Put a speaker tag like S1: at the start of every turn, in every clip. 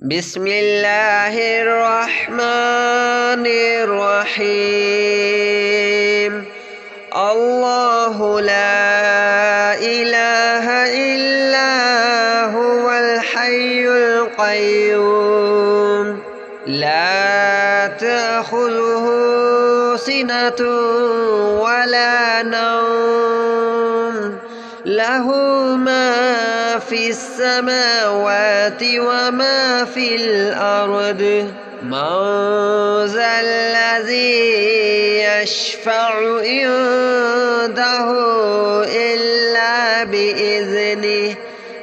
S1: بسم الله الرحمن الرحيم الله لا إله إلا هو الحي القيوم لا تأخذه سنة ولا نوم له ما في السماوات وما في الأرض من ذا الذي يشفع عنده إلا بإذنه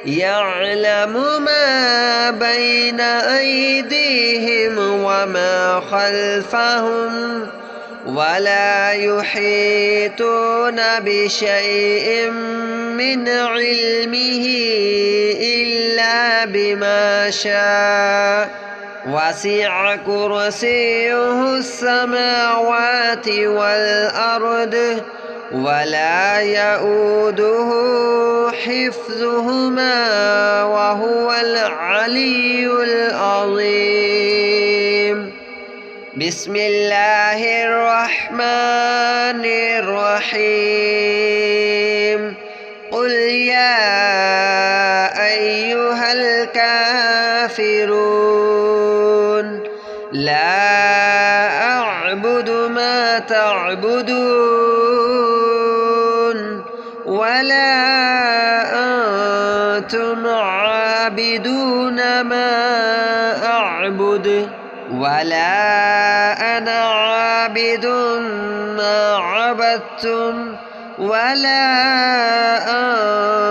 S1: يعلم ما بين أيديهم وما خلفهم ولا يحيطون بشيء من علمه إلا بما شاء وسع كرسيه السماوات والأرض ولا يؤوده حفظهما وهو العلي العظيم بسم الله الرحمن الرحيم قل يا أيها الكافرون لا أعبد ما تعبدون ولا أنتم عابدون ما أعبد ولا أنا عابد ما عبدتم ولا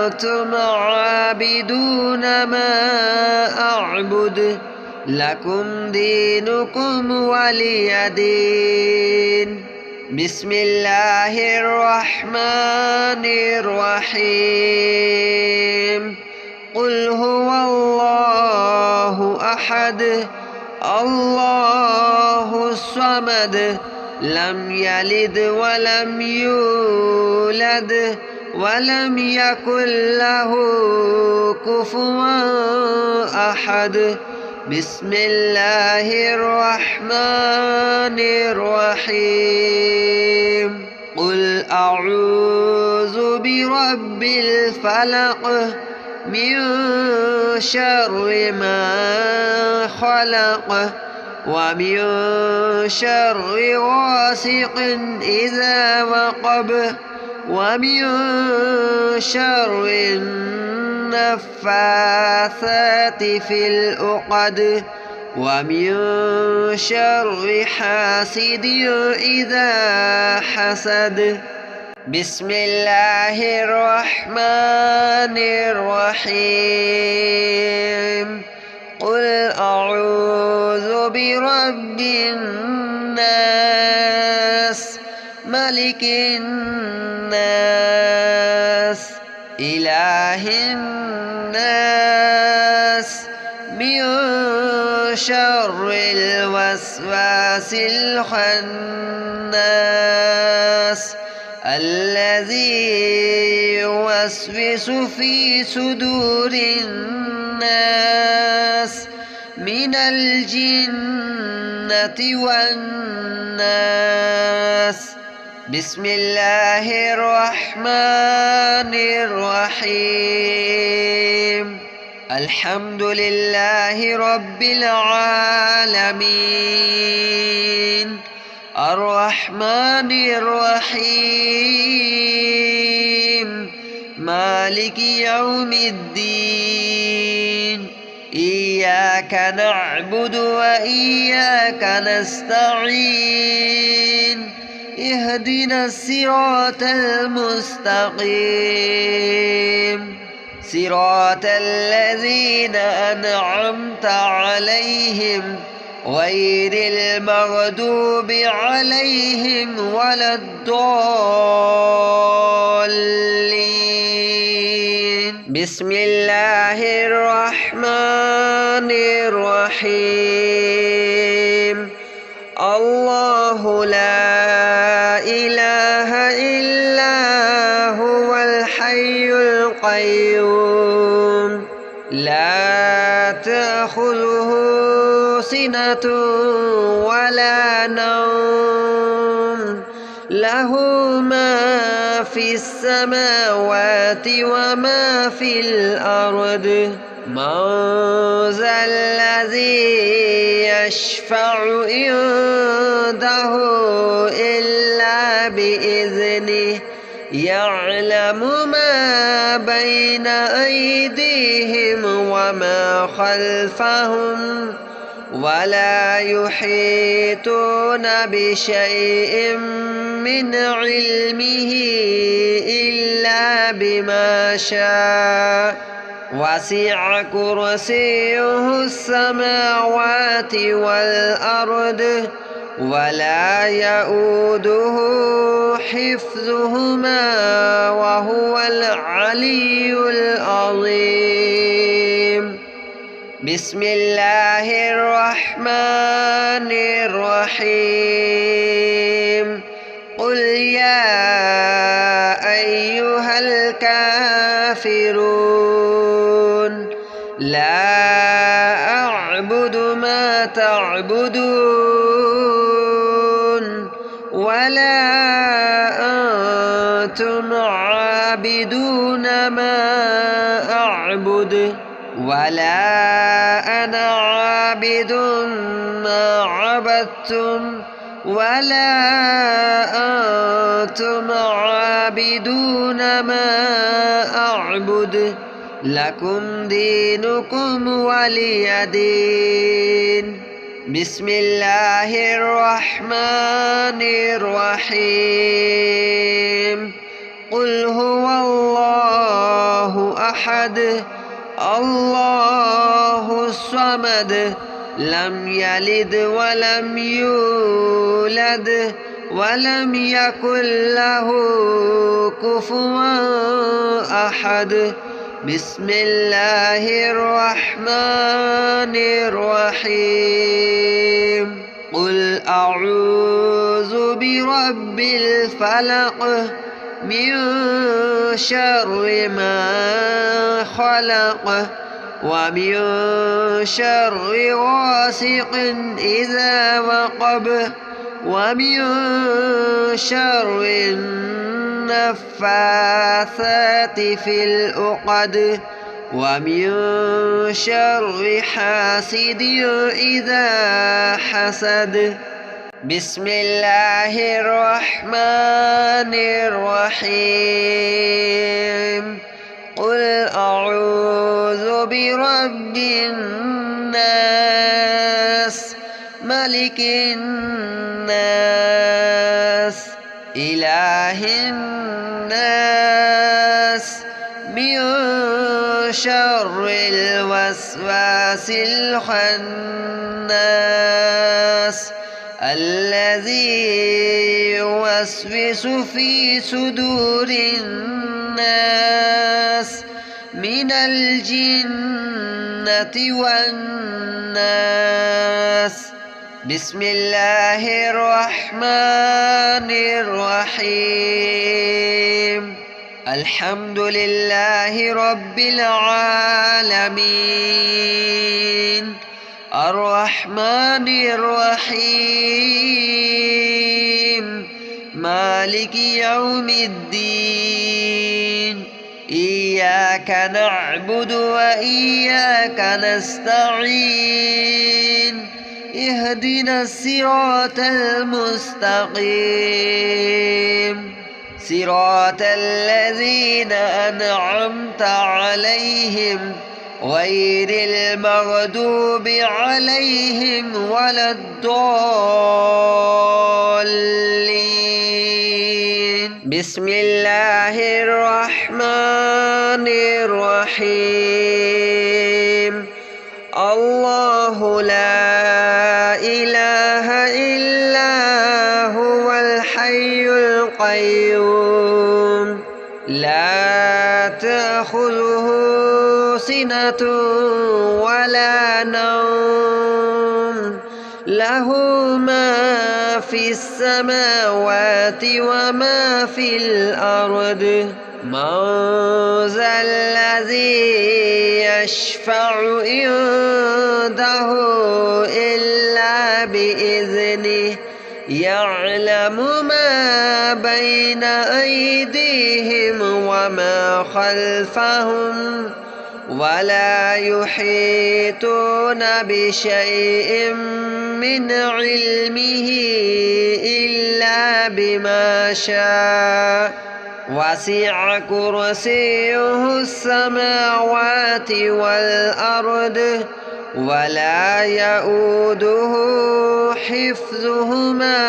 S1: أنتم عابدون ما أعبد لكم دينكم ولي دين بسم الله الرحمن الرحيم قل هو الله أحد الله الصمد لم يلد ولم يولد ولم يكن له كفوا أحد بسم الله الرحمن الرحيم قل أعوذ برب الفلق من شر ما خلق ومن شر غاسق إذا وقب ومن شر النفاثات في العقد ومن شر حاسد إذا حسد بسم الله الرحمن الرحيم قل أعوذ برب الناس ملك الناس إله الناس من شر الوسواس الخناس الذي يوسوس في صدور الناس من الجنة والناس بسم الله الرحمن الرحيم الحمد لله رب العالمين الرحمن الرحيم مالك يوم الدين إياك نعبد وإياك نستعين اهدنا الصراط المستقيم صراط الذين أنعمت عليهم غير المغضوب عليهم ولا الضالين بسم الله الرحمن الرحيم الله لا إله إلا هو الحي القيوم لا تأخذه سنة ولا نوم له ما في السماوات وما في الأرض من ذا الذي يشفع عنده إلا بإذنه يعلم ما بين أيديهم وما خلفهم ولا يحيطون بشيء من علمه إلا بما شاء وسع كرسيه السماوات والأرض ولا يؤوده حفظهما وهو العلي العظيم. بسم الله الرحمن الرحيم. قل يا أيها الكافرون لا أعبد ما تعبدون ولا أنتم عابدون ما أعبد ولا أنا عابد ما عبدتم ولا أنتم عابدون ما أعبد لكم دينكم ولي دين. بسم الله الرحمن الرحيم. قل هو الله أحد الله الصمد لم يلد ولم يولد ولم يكن له كفوا أحد. بسم الله الرحمن الرحيم. قل أعوذ برب الفلق من شر ما خلق ومن شر غاسق إذا وقب ومن شر النفاثات في العقد ومن شر حاسد إذا حسد. بسم الله الرحمن الرحيم. قل أعوذ برب الناس ملك الناس إله الناس من شر الوسواس الخناس الذي يوسوس في صدور الناس من الجنة والناس. بسم الله الرحمن الرحيم. الحمد لله رب العالمين الرحمن الرحيم مالك يوم الدين إياك نعبد وإياك نستعين اهدنا الصراط المستقيم صراط الذين أنعمت عليهم غير المغضوب عليهم ولا الضالين. بسم الله الرحمن الرحيم. الله لا إله إلا هو الحي القيوم لا تأخذه سنة ولا نوم له ما في السماوات وما في الأرض من ذا الذي يشفع عنده إلا بإذنه يعلم ما بين أيديهم وما خلفهم ولا يحيطون بشيء من علمه إلا بما شاء وسع كرسيه السماوات والأرض ولا يؤوده حفظهما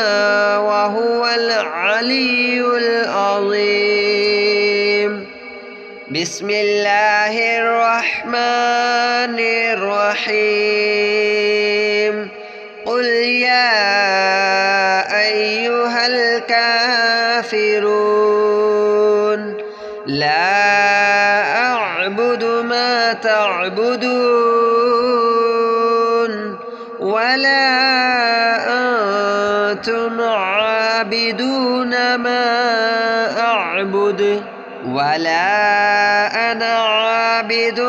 S1: وهو العلي العظيم. بسم الله الرحمن الرحيم. قل يا أيها الكافرون لا أعبد ما تعبدون ولا أنتم عابدون ما أعبد ولا أنا عابد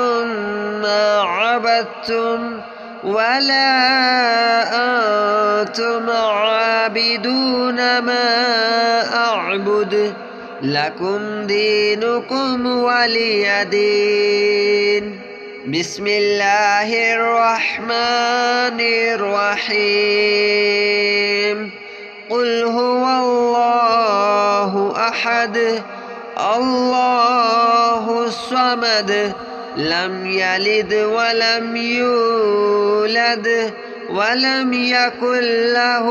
S1: ما عبدتم ولا أنتم عابدون ما أعبد لكم دينكم ولي دين. بسم الله الرحمن الرحيم. قل هو الله أحد الله الصمد لم يلد ولم يولد ولم يكن له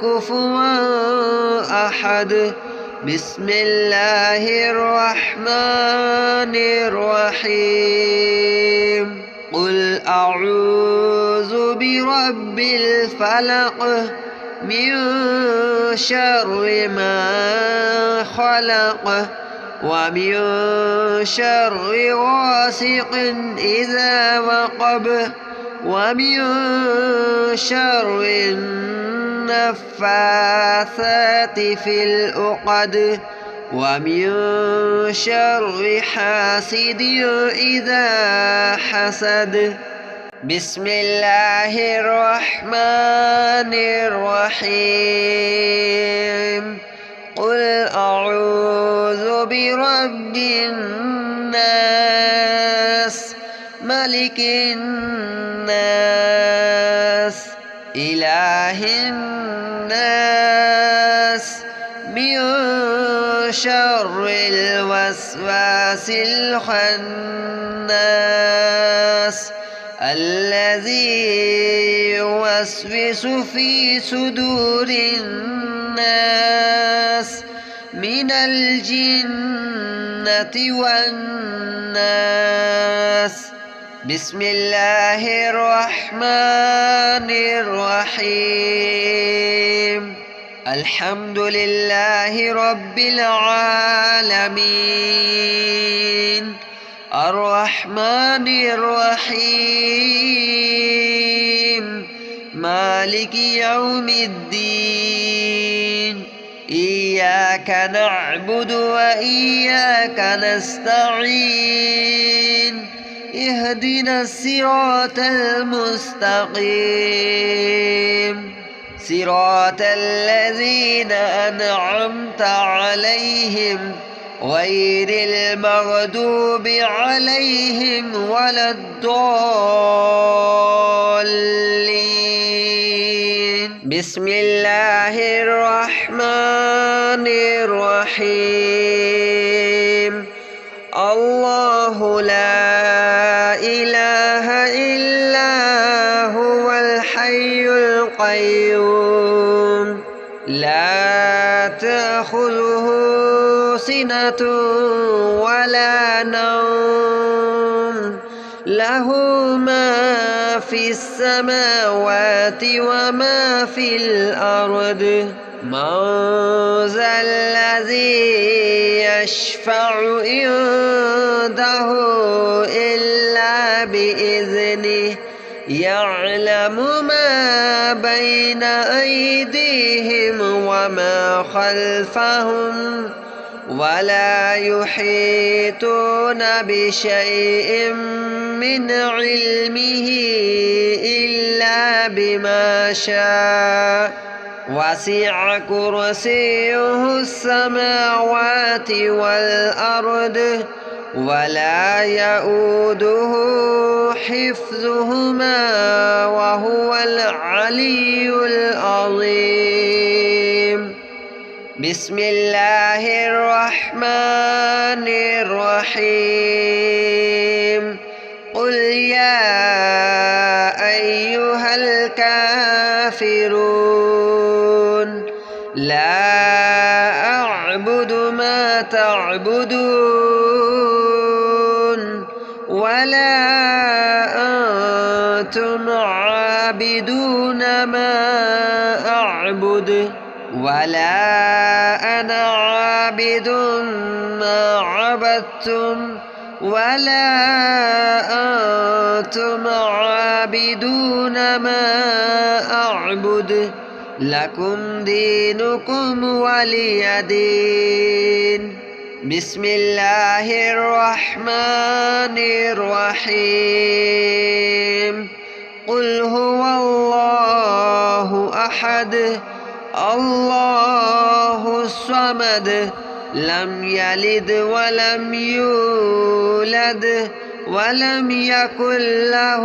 S1: كفوا أحد. بسم الله الرحمن الرحيم. قل أعوذ برب الفلق من شر ما خلق ومن شر غاسق إذا وقب ومن شر النفاثات في العقد ومن شر حاسد إذا حسد. بسم الله الرحمن الرحيم. قل أعوذ برب الناس ملك الناس إله الناس من شر الوسواس الخناس الذي يوسوس في صدور الناس من الجنة والناس. بسم الله الرحمن الرحيم. الحمد لله رب العالمين الرحمن الرحيم مالك يوم الدين إياك نعبد وإياك نستعين اهدنا الصراط المستقيم صراط الذين أنعمت عليهم غير المغضوب عليهم ولا الضالين. بسم الله الرحمن الرحيم. الله لا إله إلا هو الحي القيوم لا تأخذه سنة ولا نوم له ما في السماوات وما في الأرض من ذا الذي يشفع عنده إلا بإذنه يعلم ما بين أيديهم وما خلفهم ولا يحيطون بشيء من علمه إلا بما شاء وسع كرسيه السماوات والأرض ولا يؤوده حفظهما وهو العلي العظيم. بسم الله الرحمن الرحيم. قل يا أيها الكافرون لا أعبد ما تعبدون ولا أنتم عابدون ما أعبد ولا أنا عابد ما عبدتم ولا أنتم عابدون ما أعبد لكم دينكم ولي دين. بسم الله الرحمن الرحيم. قل هو الله أحد الله الصمد لم يلد ولم يولد ولم يكن له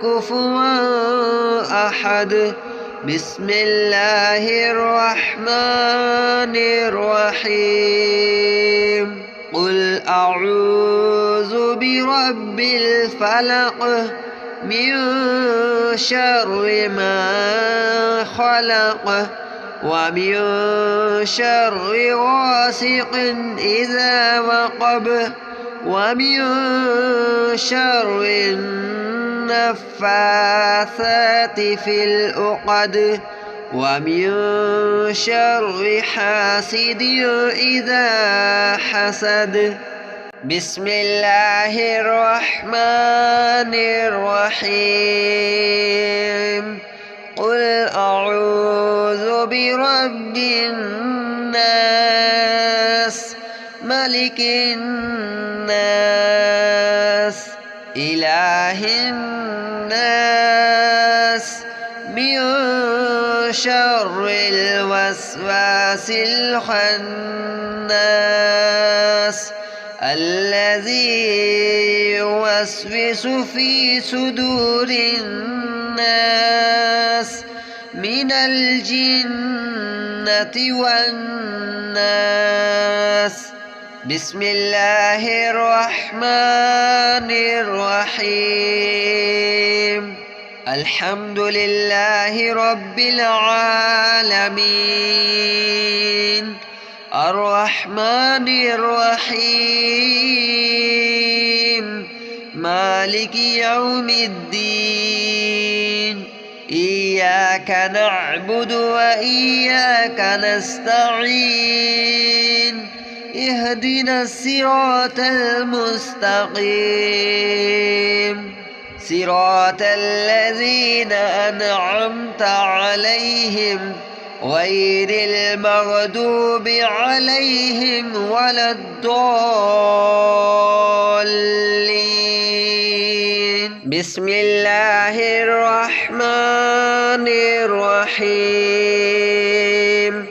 S1: كفوا أحد. بسم الله الرحمن الرحيم. قل أعوذ برب الفلق من شر ما خلق ومن شر غاسق إذا وقب ومن شر النفاثات في العقد ومن شر حاسد إذا حسد. بسم الله الرحمن الرحيم. قل أعوذ برب الناس ملك الناس إله الناس من شر الوسواس الخناس الذي يوسوس في صدور الناس من الجنة والناس. بسم الله الرحمن الرحيم. الحمد لله رب العالمين الرحمن الرحيم مالك يوم الدين إياك نعبد وإياك نستعين اهدنا الصراط المستقيم صراط الذين أنعمت عليهم غير المغضوب عليهم ولا الضالين. بسم الله الرحمن الرحيم.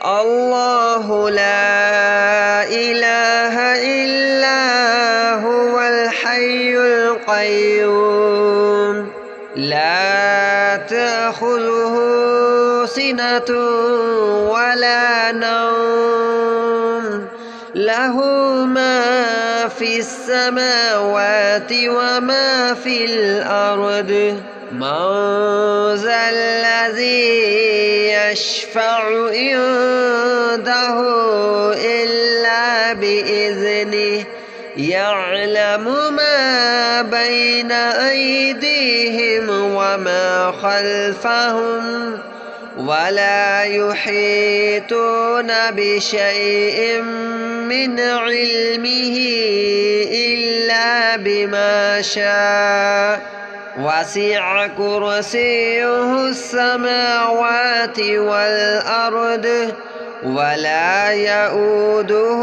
S1: الله لا إله إلا هو الحي القيوم لا تأخذه سنة ولا نوم له ما في السماوات وما في الأرض من ذا الذي يشفع عنده إلا بإذنه يعلم ما بين أيديهم وما خلفهم ولا يحيطون بشيء من علمه إلا بما شاء وسع كرسيه السماوات والأرض ولا يؤوده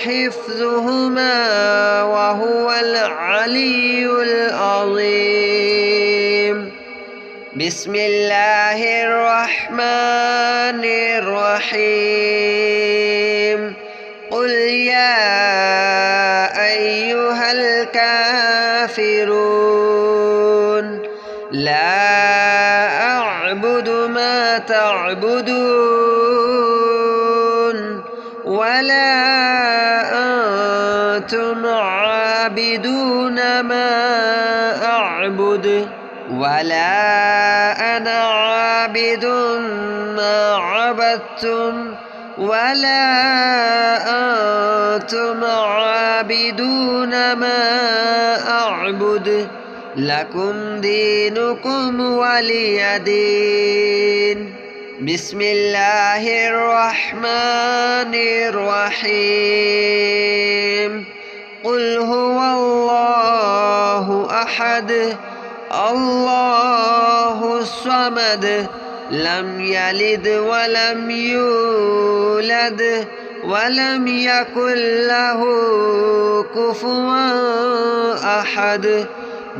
S1: حفظهما وهو العلي العظيم. بسم الله الرحمن الرحيم. قل يا أيها الكافرون لا أعبد ما تعبدون ولا أنتم عابدون ما أعبد ولا أنا عابد ما عبدتم ولا أنتم عابدون ما أعبد لكم دينكم ولي دين. بسم الله الرحمن الرحيم. قل هو الله أحد الله الصمد لم يلد ولم يولد ولم يكن له كفوا أحد.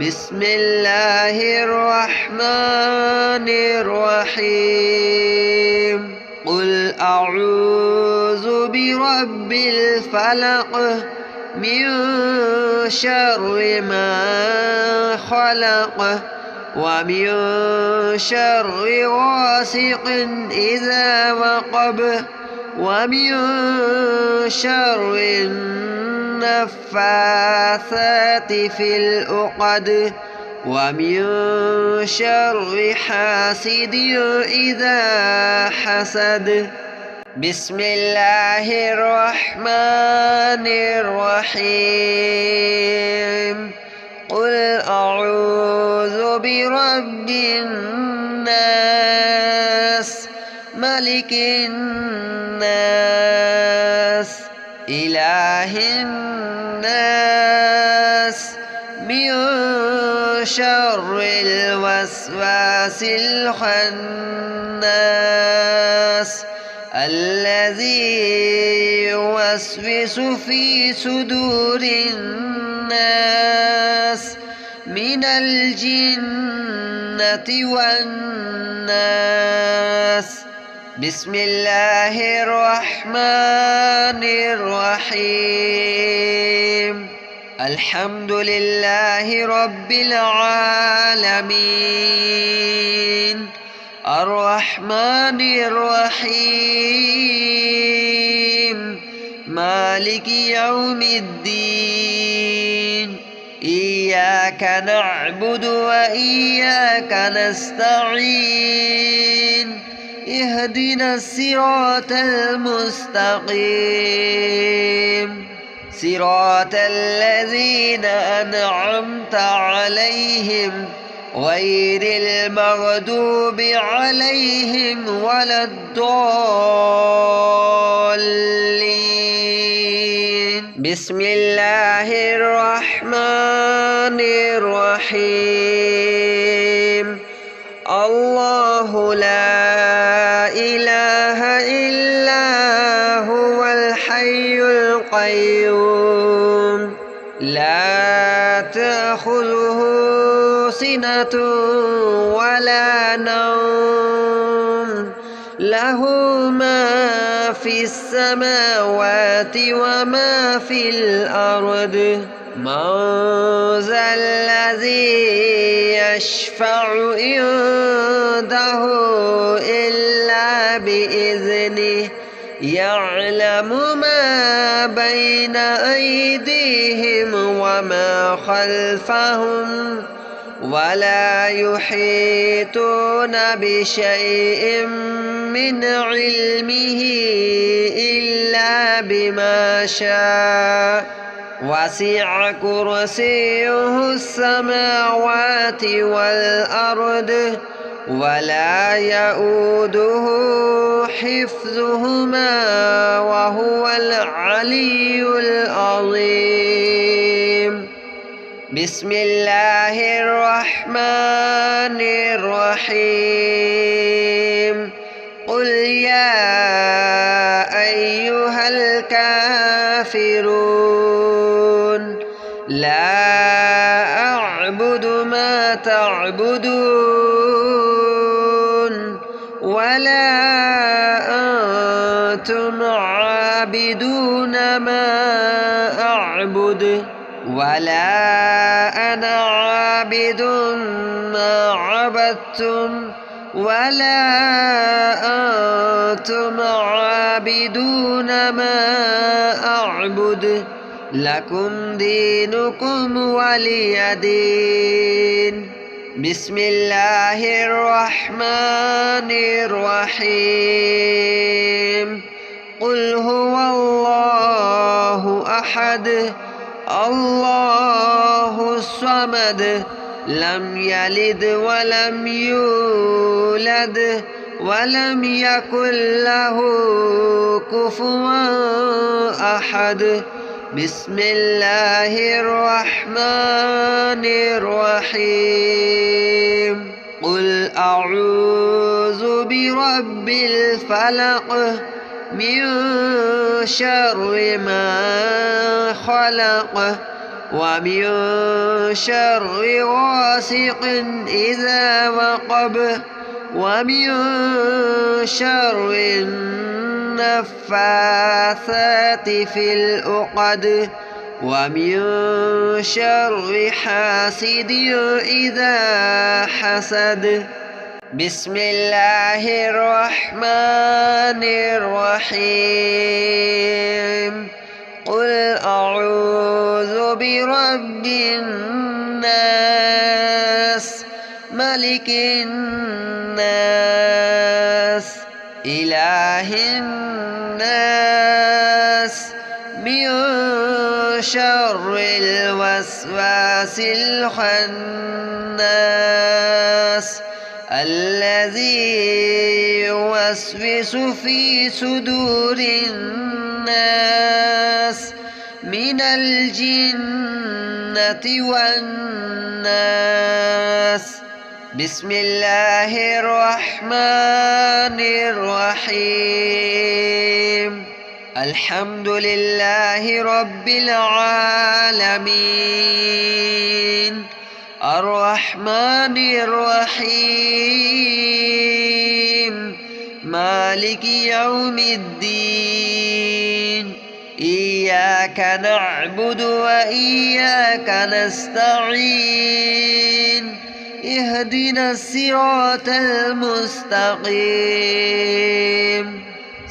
S1: بسم الله الرحمن الرحيم. قل أعوذ برب الفلق من شر ما خلق ومن شر غاسق إذا وقب ومن شر النفاثات في العقد ومن شر حاسد إذا حسد. بسم الله الرحمن الرحيم. قل أعوذ برب الناس ملك الناس إله الناس من شر الوسواس الخناس الذي يوسوس في صدور الناس من الجنة والناس. بسم الله الرحمن الرحيم. الحمد لله رب العالمين الرحمن الرحيم مالك يوم الدين. إياك نعبد وإياك نستعين. اهدنا الصراط المستقيم صراط الذين أنعمت عليهم غير المغضوب عليهم ولا الضالين. بسم الله الرحمن الرحيم. الله لا إله إلا هو الحي القيوم لا تأخذه سنة ولا نوم له ما في السماوات وما في الأرض. من ذا الذي يشفع عنده إلا بإذنه يعلم ما بين أيديهم وما خلفهم ولا يحيطون بشيء من علمه إلا بما شاء وسع كرسيه السماوات والأرض ولا يؤوده حفظهما وهو العلي العظيم. بسم الله الرحمن الرحيم. قل يا تعبدون ولا أنتم عابدون ما أعبد ولا أنا عابد ما عبدتم ولا أنتم عابدون ما أعبد لكم دينكم ولي دين. بسم الله الرحمن الرحيم. قل هو الله أحد الله الصمد لم يلد ولم يولد ولم يكن له كفوا أحد. بسم الله الرحمن الرحيم. قل أعوذ برب الفلق من شر ما خلق ومن شر غاسق إذا وقب ومن شر النفاثات في العقد ومن شر حاسد إذا حسد. بسم الله الرحمن الرحيم. قل أعوذ برب الناس ملك الناس إله الناس من شر الوسواس الخناس الذي يوسوس في صدور الناس من الجنة والناس. بسم الله الرحمن الرحيم. الحمد لله رب العالمين الرحمن الرحيم مالك يوم الدين. إياك نعبد وإياك نستعين. اهدنا الصراط المستقيم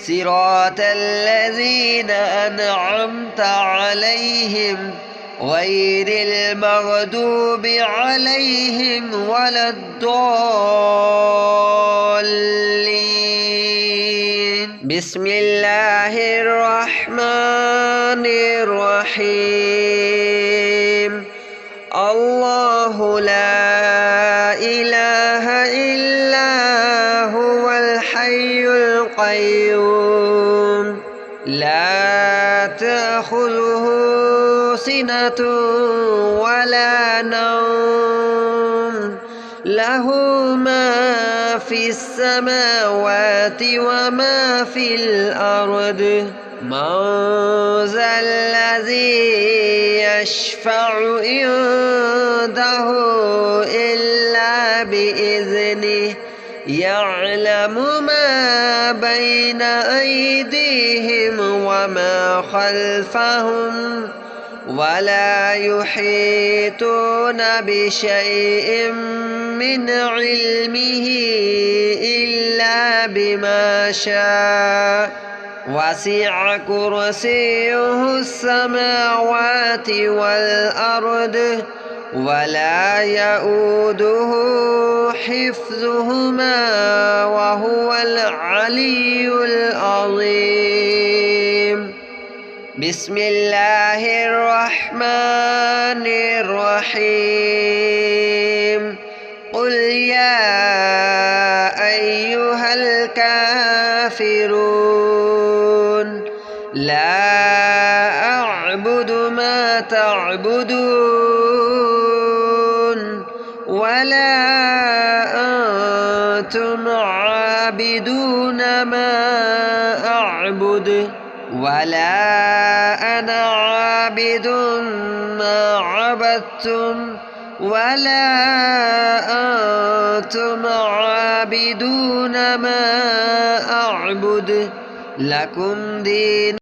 S1: صراط الذين أنعمت عليهم غير المغضوب عليهم ولا الضالين. بسم الله الرحمن الرحيم. الله لا إله إلا هو الحي القيوم لا تأخذه سنة ولا نوم له ما في السماوات وما في الأرض. من ذا الذي يشفع عنده إلا بإذنه يعلم ما بين أيديهم وما خلفهم ولا يحيطون بشيء من علمه إلا بما شاء. وسع كرسيه السماوات والأرض ولا يؤوده حفظهما وهو العلي العظيم. بسم الله الرحمن الرحيم. قل يا أيها الكافرون لا أعبد ما تعبدون ولا أنتم عابدون ما أعبد ولا أنا عابد ما عبدتم ولا أنتم عابدون ما أعبد لكم دين